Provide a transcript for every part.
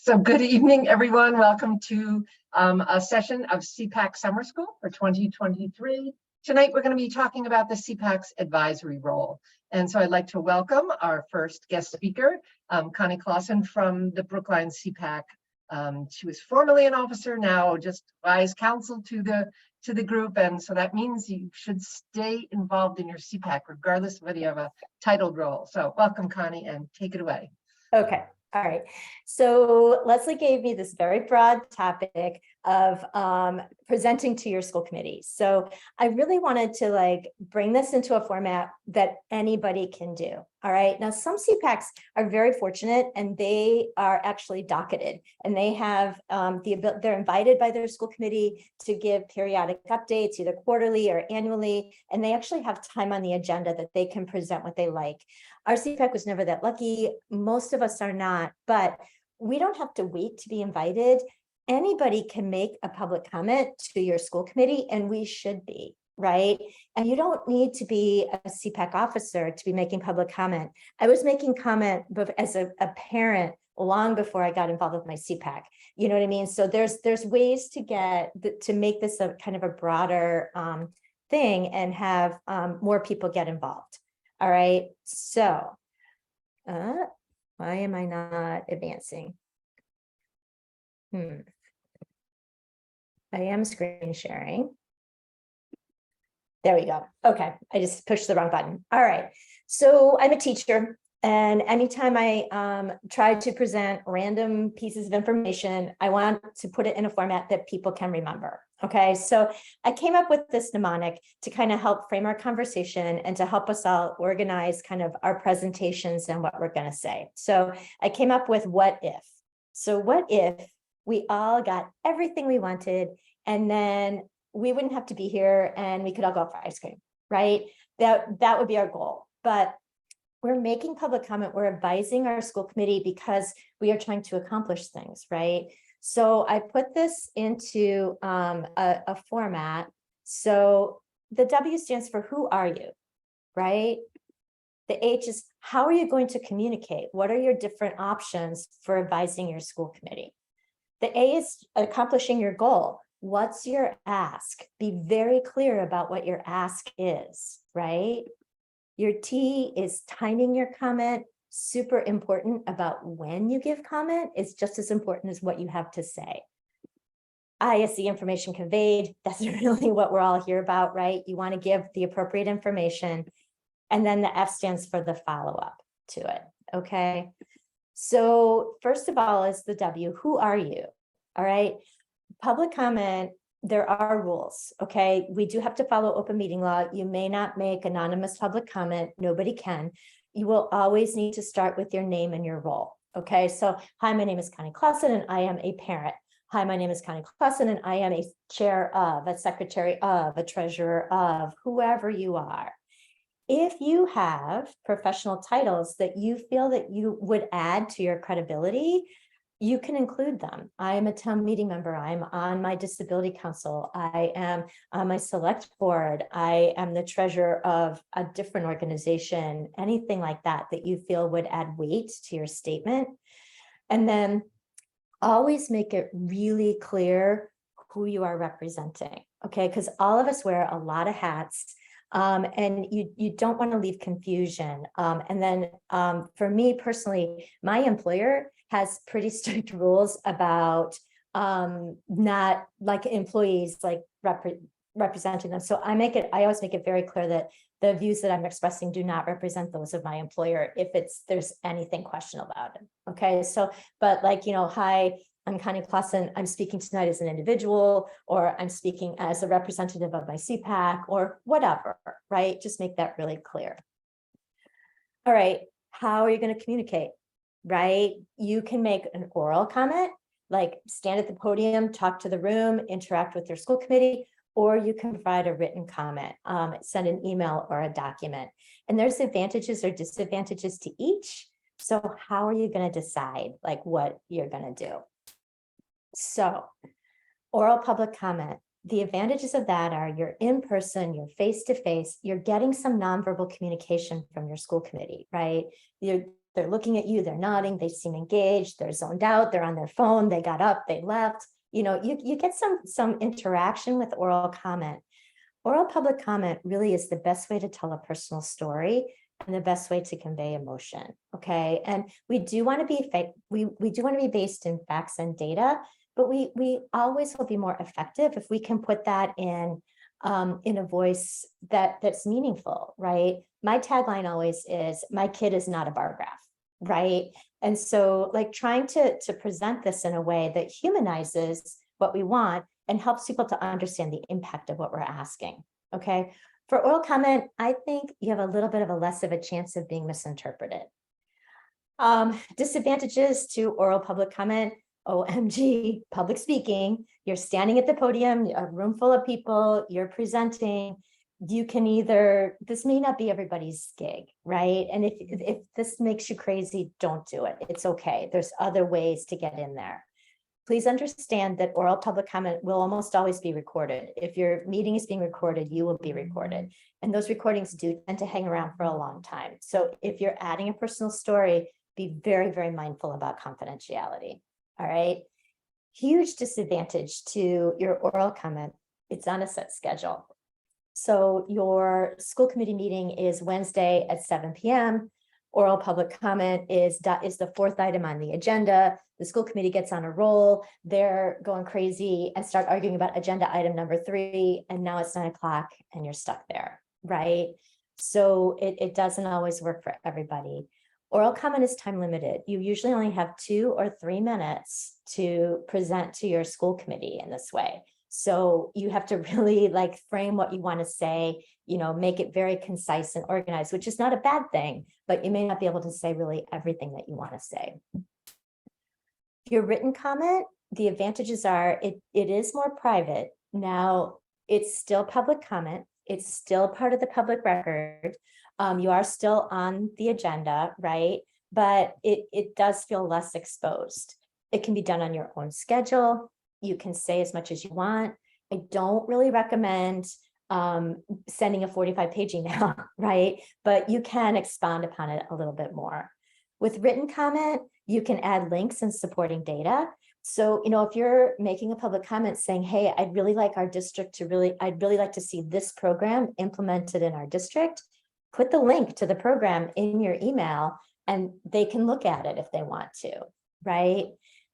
So good evening, everyone. Welcome to a session of CPAC Summer School for 2023. Tonight, we're going to be talking about the CPAC's advisory role. And so I'd like to welcome our first guest speaker, Connie Clausen from the Brookline CPAC. She was formerly an officer, now just wise counsel to the group. And so that means you should stay involved in your CPAC, regardless of whether you have a titled role. So welcome, Connie, and take it away. Okay. All right. So Leslie gave me this very broad topic of presenting to your school committee. So I really wanted to bring this into a format that anybody can do. All right. Now, some CPACs are very fortunate and they are actually docketed and they have they're invited by their school committee to give periodic updates, either quarterly or annually. And they actually have time on the agenda that they can present what they like. Our CPAC was never that lucky. Most of us are not, but we don't have to wait to be invited. Anybody can make a public comment to your school committee, and we should be, right? And you don't need to be a CPAC officer to be making public comment. I was making comment as a parent long before I got involved with my CPAC. You know what I mean? So there's ways to make this a kind of a broader thing and have more people get involved. All right, so why am I not advancing? I am screen sharing. There we go. Okay, I just pushed the wrong button. All right, so I'm a teacher, and anytime I try to present random pieces of information, I want to put it in a format that people can remember. Okay, so I came up with this mnemonic to kind of help frame our conversation and to help us all organize kind of our presentations and what we're going to say. So I came up with what if. So what if we all got everything we wanted and then we wouldn't have to be here and we could all go out for ice cream, right? That would be our goal. But we're making public comment, we're advising our school committee because we are trying to accomplish things, right? So I put this into a format. So the W stands for who are you, right? The H is how are you going to communicate? What are your different options for advising your school committee? The A is accomplishing your goal. What's your ask? Be very clear about what your ask is, right? Your T is timing your comment. Super important about when you give comment is just as important as what you have to say. I is the information conveyed. That's really what we're all here about, right? You want to give the appropriate information. And then the F stands for the follow-up to it, okay? So first of all is the W, who are you? All right, public comment, there are rules, okay? We do have to follow open meeting law. You may not make anonymous public comment, nobody can. You will always need to start with your name and your role, okay? So, hi, my name is Connie Clausen and I am a parent. Hi, my name is Connie Clausen and I am a chair of, a secretary of, a treasurer of, whoever you are. If you have professional titles that you feel that you would add to your credibility, you can include them. I am a town meeting member. I'm on my disability council. I am on my select board. I am the treasurer of a different organization, anything like that, that you feel would add weight to your statement. And then always make it really clear who you are representing, okay? Because all of us wear a lot of hats. And you don't want to leave confusion. And then for me personally, my employer has pretty strict rules about not like employees like representing them. So I always make it very clear that the views that I'm expressing do not represent those of my employer if there's anything questionable about it. Okay, so but hi, I'm Connie Clausen. I'm speaking tonight as an individual, or I'm speaking as a representative of my CPAC, or whatever, right? Just make that really clear. All right, how are you going to communicate, right? You can make an oral comment, like stand at the podium, talk to the room, interact with your school committee, or you can provide a written comment, send an email or a document. And there's advantages or disadvantages to each. So how are you going to decide what you're going to do? So oral public comment, the advantages of that are you're in person, you're face to face, you're getting some nonverbal communication from your school committee, right? they're looking at you, they're nodding, they seem engaged, they're zoned out, they're on their phone, they got up, they left. You get some interaction with oral comment. Oral public comment really is the best way to tell a personal story and the best way to convey emotion. Okay. And we do want to be we do want to be based in facts and data, but we always will be more effective if we can put that in a voice that's meaningful, right? My tagline always is, my kid is not a bar graph, right? And so like trying to present this in a way that humanizes what we want and helps people to understand the impact of what we're asking, okay? For oral comment, I think you have a little bit of a less of a chance of being misinterpreted. Disadvantages to oral public comment, OMG, public speaking, you're standing at the podium, a room full of people, you're presenting, you can either, this may not be everybody's gig, right? And if this makes you crazy, don't do it. It's okay. There's other ways to get in there. Please understand that oral public comment will almost always be recorded. If your meeting is being recorded, you will be recorded. And those recordings do tend to hang around for a long time. So if you're adding a personal story, be very, very mindful about confidentiality. All right. Huge disadvantage to your oral comment. It's on a set schedule. So your school committee meeting is Wednesday at 7 p.m. Oral public comment is the fourth item on the agenda. The school committee gets on a roll. They're going crazy and start arguing about agenda item number 3. And now it's 9 o'clock and you're stuck there, right? So it doesn't always work for everybody. Oral comment is time limited. You usually only have 2 or 3 minutes to present to your school committee in this way. So you have to really like frame what you want to say, make it very concise and organized, which is not a bad thing, but you may not be able to say really everything that you want to say. Your written comment, the advantages are it is more private. Now, it's still public comment. It's still part of the public record. You are still on the agenda, right? But it does feel less exposed. It can be done on your own schedule. You can say as much as you want. I don't really recommend sending a 45-page email, right? But you can expound upon it a little bit more. With written comment, you can add links and supporting data. So, if you're making a public comment saying, hey, I'd really like our district I'd really like to see this program implemented in our district, put the link to the program in your email and they can look at it if they want to, right?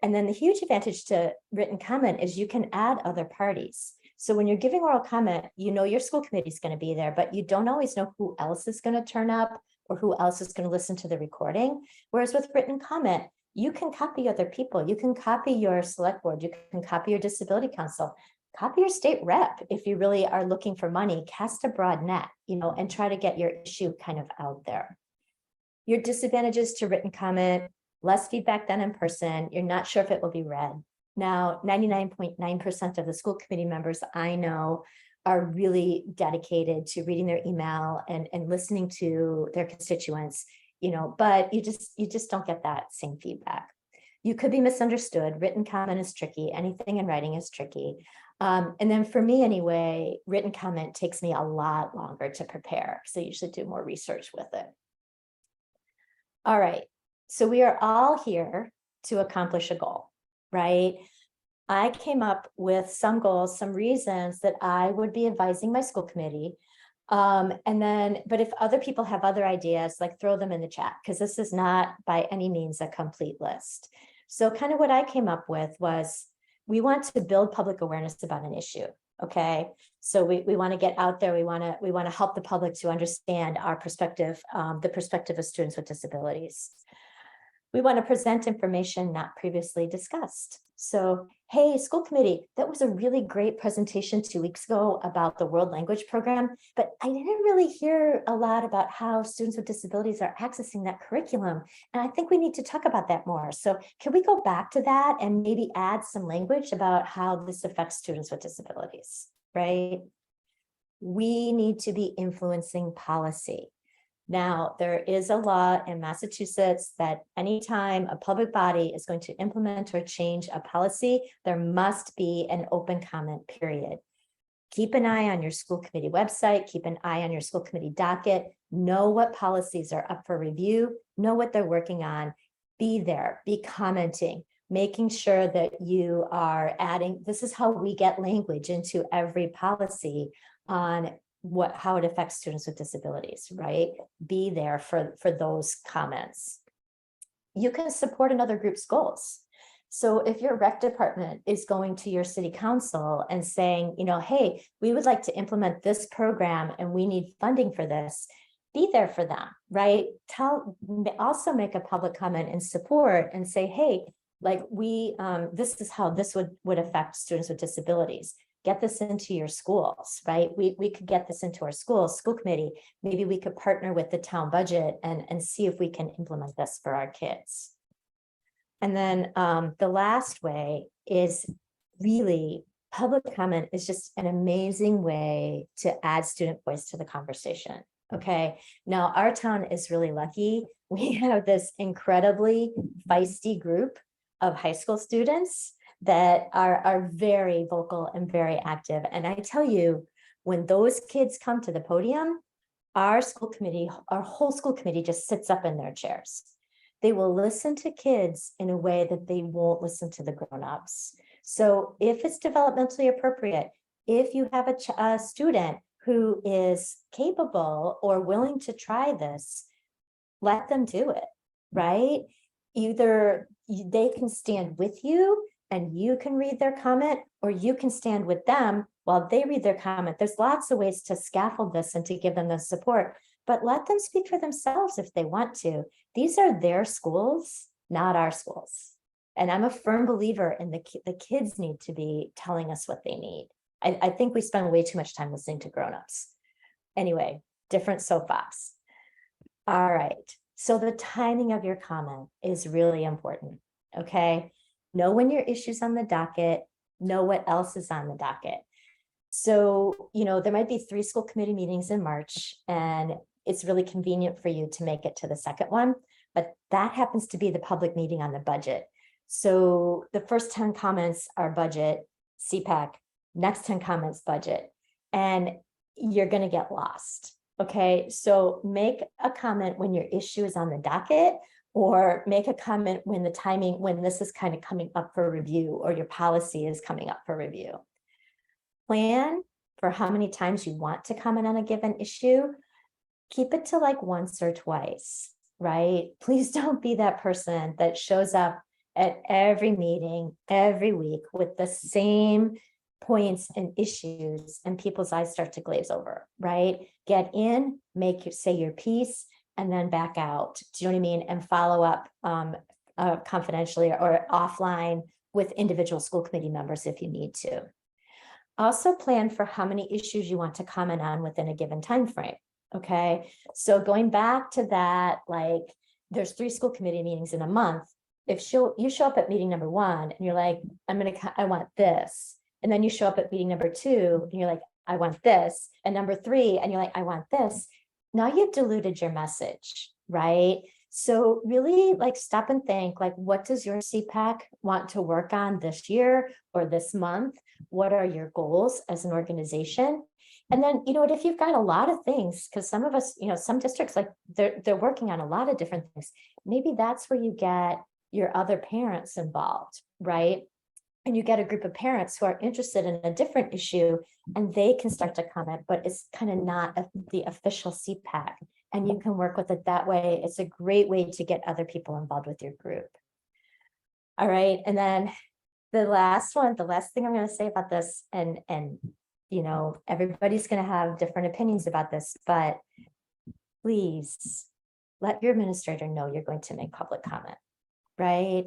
And then the huge advantage to written comment is you can add other parties. So when you're giving oral comment, your school committee is going to be there, but you don't always know who else is going to turn up or who else is going to listen to the recording. Whereas with written comment, you can copy other people. You can copy your select board. You can copy your disability council, copy your state rep. If you really are looking for money, cast a broad net, and try to get your issue kind of out there. Your disadvantages to written comment, less feedback than in person. You're not sure if it will be read. Now, 99.9% of the school committee members I know are really dedicated to reading their email and listening to their constituents, but you just don't get that same feedback. You could be misunderstood. Written comment is tricky. Anything in writing is tricky. And then for me anyway, written comment takes me a lot longer to prepare. So you should do more research with it. All right. So we are all here to accomplish a goal, right? I came up with some goals, some reasons that I would be advising my school committee. But if other people have other ideas, like throw them in the chat, because this is not by any means a complete list. So kind of what I came up with was, we want to build public awareness about an issue. Okay. So we want to get out there. We want to help the public to understand our perspective, the perspective of students with disabilities. We want to present information not previously discussed. So, hey, school committee, that was a really great presentation 2 weeks ago about the World Language Program, but I didn't really hear a lot about how students with disabilities are accessing that curriculum. And I think we need to talk about that more. So can we go back to that and maybe add some language about how this affects students with disabilities, right? We need to be influencing policy. Now, there is a law in Massachusetts that anytime a public body is going to implement or change a policy, there must be an open comment period. Keep an eye on your school committee website, keep an eye on your school committee docket, know what policies are up for review, know what they're working on, be there, be commenting, making sure that you are adding, this is how we get language into every policy on how it affects students with disabilities, right? Be there for those comments. You can support another group's goals. So if your rec department is going to your city council and saying, hey, we would like to implement this program and we need funding for this, be there for them, right? Also make a public comment and support and say, hey, like this is how this would affect students with disabilities. Get this into your schools, right? We could get this into our school committee. Maybe we could partner with the town budget and see if we can implement this for our kids. And then the last way is really public comment is just an amazing way to add student voice to the conversation. Okay, now our town is really lucky. We have this incredibly feisty group of high school students that are very vocal and very active. And I tell you, when those kids come to the podium, our whole school committee just sits up in their chairs. They will listen to kids in a way that they won't listen to the grown-ups. So if it's developmentally appropriate, if you have a student who is capable or willing to try this, let them do it, right? Either they can stand with you and you can read their comment, or you can stand with them while they read their comment. There's lots of ways to scaffold this and to give them the support, but let them speak for themselves if they want to. These are their schools, not our schools. And I'm a firm believer in the kids need to be telling us what they need. I think we spend way too much time listening to grownups. Anyway, different soapbox. All right, so the timing of your comment is really important, okay? Know when your issue's on the docket, know what else is on the docket. So, there might be 3 school committee meetings in March, and it's really convenient for you to make it to the second one, but that happens to be the public meeting on the budget. So the first 10 comments are budget, CPAC, next 10 comments budget, and you're going to get lost. Okay, so make a comment when your issue is on the docket, or make a comment when this is kind of coming up for review, or your policy is coming up for review. Plan for how many times you want to comment on a given issue. Keep it to like once or twice, right? Please don't be that person that shows up at every meeting every week with the same points and issues and people's eyes start to glaze over, right? Get in, say your piece, and then back out. Do you know what I mean? And follow up confidentially or offline with individual school committee members if you need to. Also plan for how many issues you want to comment on within a given time frame. Okay, so going back to that, like there's 3 school committee meetings in a month. If you show up at meeting number 1 and you're like, I want this. And then you show up at meeting number 2 and you're like, I want this. And number 3, and you're like, I want this. Now you've diluted your message, right? So really like stop and think, like, what does your CPAC want to work on this year or this month? What are your goals as an organization? And then, if you've got a lot of things, because some of us, some districts, like they're working on a lot of different things. Maybe that's where you get your other parents involved, right? And you get a group of parents who are interested in a different issue and they can start to comment, but it's kind of not the official CPAC. And you can work with it that way. It's a great way to get other people involved with your group. All right. And then the last thing I'm going to say about this, and everybody's going to have different opinions about this, but please let your administrator know you're going to make public comment, right?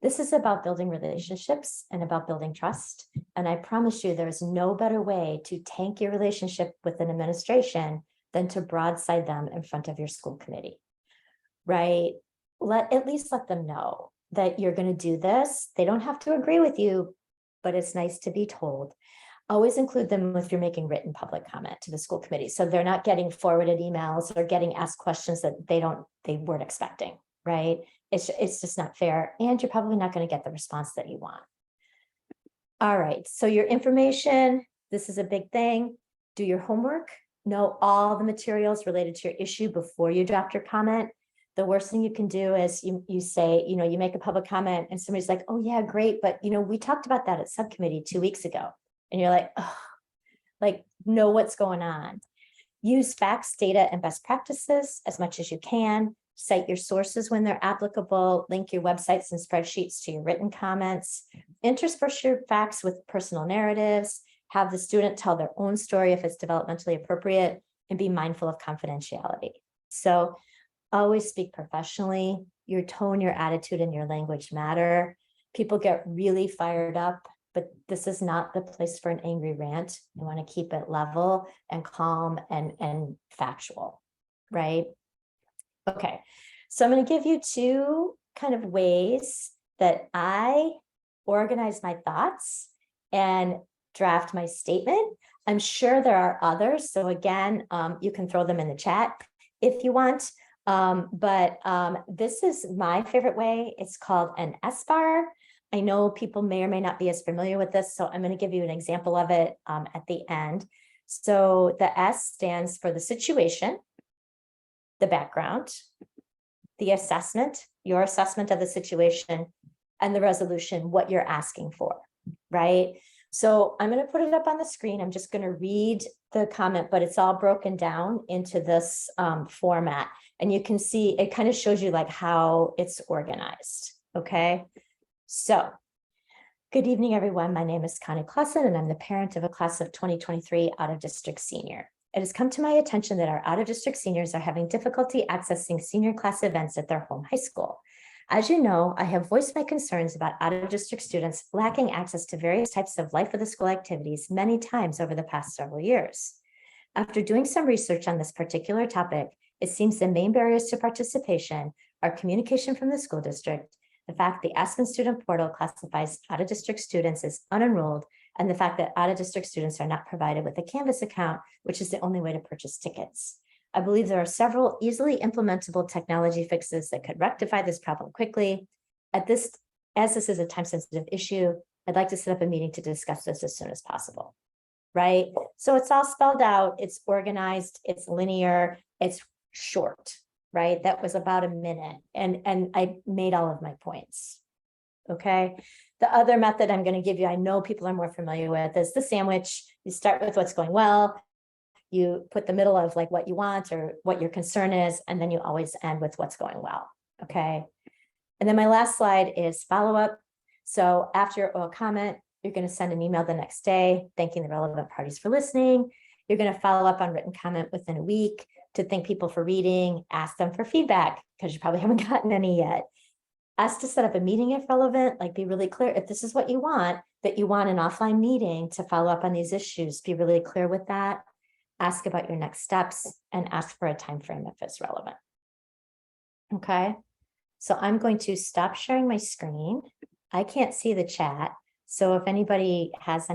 This is about building relationships and about building trust. And I promise you, there's no better way to tank your relationship with an administration than to broadside them in front of your school committee, right? At least let them know that you're going to do this. They don't have to agree with you, but it's nice to be told. Always include them if you're making written public comment to the school committee. So they're not getting forwarded emails or getting asked questions that they weren't expecting, right? It's just not fair. And you're probably not going to get the response that you want. All right, so your information, this is a big thing. Do your homework, know all the materials related to your issue before you draft your comment. the worst thing you can do is you say, you make a public comment and somebody's like, oh yeah, great. But we talked about that at subcommittee 2 weeks ago. And you're like, oh, like know what's going on. Use facts, data, and best practices as much as you can. Cite your sources when they're applicable. Link your websites and spreadsheets to your written comments. Intersperse your facts with personal narratives. Have the student tell their own story if it's developmentally appropriate, and be mindful of confidentiality. So always speak professionally. Your tone, your attitude, and your language matter. People get really fired up, but this is not the place for an angry rant. You want to keep it level and calm and factual, right? Okay, so I'm going to give you two kind of ways that I organize my thoughts and draft my statement. I'm sure there are others. So again, you can throw them in the chat if you want. But this is my favorite way. It's called an SBAR. I know people may or may not be as familiar with this, so I'm going to give you an example of it at the end. So the S stands for the situation, the background, the assessment, your assessment of the situation, and the resolution, what you're asking for, right? So I'm going to put it up on the screen. I'm just going to read the comment, but it's all broken down into this format. And you can see it kind of shows you like how it's organized. Okay. So good evening, everyone. My name is Connie Clausen, and I'm the parent of a class of 2023 out-of-district senior. It has come to my attention that our out-of-district seniors are having difficulty accessing senior class events at their home high school. As you know, I have voiced my concerns about out-of-district students lacking access to various types of life of the school activities many times over the past several years. After doing some research on this particular topic, it seems the main barriers to participation are communication from the school district, the fact the Aspen Student Portal classifies out-of-district students as unenrolled, and the fact that out-of-district students are not provided with a Canvas account, which is the only way to purchase tickets. I believe there are several easily implementable technology fixes that could rectify this problem quickly. As this is a time-sensitive issue, I'd like to set up a meeting to discuss this as soon as possible, right? So it's all spelled out, it's organized, it's linear, it's short, right? That was about a minute, and I made all of my points, okay? The other method I'm going to give you, I know people are more familiar with, is the sandwich. You start with what's going well, you put the middle of like what you want or what your concern is, and then you always end with what's going well, okay? And then my last slide is follow-up. So after your oral comment, you're going to send an email the next day thanking the relevant parties for listening. You're going to follow up on written comment within a week to thank people for reading, ask them for feedback, because you probably haven't gotten any yet. Ask to set up a meeting if relevant, like be really clear. If this is what you want, that you want an offline meeting to follow up on these issues, be really clear with that. Ask about your next steps and ask for a time frame if it's relevant. Okay, so I'm going to stop sharing my screen. I can't see the chat. So if anybody has